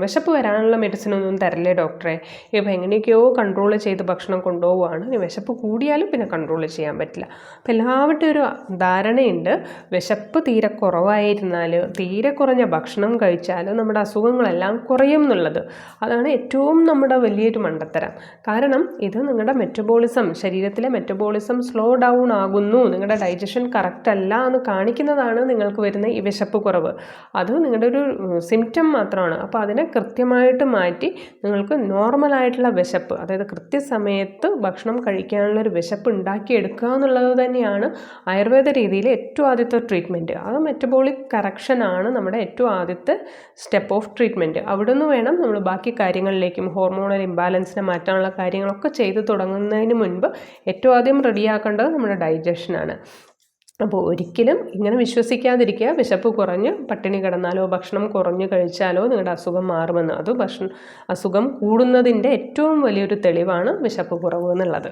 വിശപ്പ് വരാനുള്ള മെഡിസിനൊന്നും തരില്ലേ ഡോക്ടറെ, ഇപ്പോൾ എങ്ങനെയൊക്കെയോ കൺട്രോൾ ചെയ്ത് ഭക്ഷണം കൊണ്ടുപോവുകയാണ്, ഇനി വിശപ്പ് കൂടിയാലും പിന്നെ കൺട്രോൾ ചെയ്യാൻ പറ്റില്ല. അപ്പോൾ എല്ലാവരുടെയും ഒരു ധാരണയുണ്ട് വിശപ്പ് തീരെ കുറവായിരുന്നാൽ, തീരെ കുറഞ്ഞ ഭക്ഷണം കഴിച്ചാൽ നമ്മുടെ അസുഖങ്ങളെല്ലാം കുറയും എന്നുള്ളത്. അതാണ് ഏറ്റവും നമ്മുടെ വലിയൊരു മണ്ടത്തരം. കാരണം ഇത് നിങ്ങളുടെ മെറ്റബോളിസം, ശരീരത്തിലെ മെറ്റബോളിസം സ്ലോ ഡൗൺ ആകുന്നു, നിങ്ങളുടെ ഡൈജഷൻ കറക്റ്റ് അല്ല എന്ന് കാണിക്കുന്നതാണ് നിങ്ങൾക്ക് വരുന്ന ഈ വിശപ്പ് കുറവ്. അത് നിങ്ങളുടെ ഒരു സിംറ്റം മാത്രമാണ്. അപ്പോൾ അതിനെ കൃത്യമായിട്ട് മാറ്റി നിങ്ങൾക്ക് നോർമലായിട്ടുള്ള വിശപ്പ്, അതായത് കൃത്യസമയത്ത് ഭക്ഷണം കഴിക്കാനുള്ളൊരു വിശപ്പ് ഉണ്ടാക്കിയെടുക്കുക എന്നുള്ളത് തന്നെയാണ് ആയുർവേദ രീതിയിലെ ഏറ്റവും ആദ്യത്തെ ട്രീറ്റ്മെൻറ്റ്. അത് മെറ്റബോളിക് കറക്ഷനാണ് നമ്മുടെ ഏറ്റവും ആദ്യത്തെ സ്റ്റെപ്പ് ഓഫ് ട്രീറ്റ്മെൻറ്റ്. അവിടെ നിന്ന് വേണം നമ്മൾ ബാക്കി കാര്യങ്ങളിലേക്കും, ഹോർമോണൽ ഇംബാലൻസിനെ മാറ്റാനുള്ള കാര്യങ്ങളൊക്കെ ചെയ്ത് തുടങ്ങുന്നതിന് മുൻപ് ഏറ്റവും ആദ്യം റെഡിയാക്കേണ്ടത് നമ്മുടെ ഡൈജഷനാണ്. അപ്പോൾ ഒരിക്കലും ഇങ്ങനെ വിശ്വസിക്കാതിരിക്കുക വിശപ്പ് കുറഞ്ഞ് പട്ടിണി കിടന്നാലോ ഭക്ഷണം കുറഞ്ഞ് കഴിച്ചാലോ നിങ്ങളുടെ അസുഖം മാറുമെന്ന്. അത് അസുഖം കൂടുന്നതിൻ്റെ ഏറ്റവും വലിയൊരു തെളിവാണ് വിശപ്പ് കുറവ് എന്നുള്ളത്.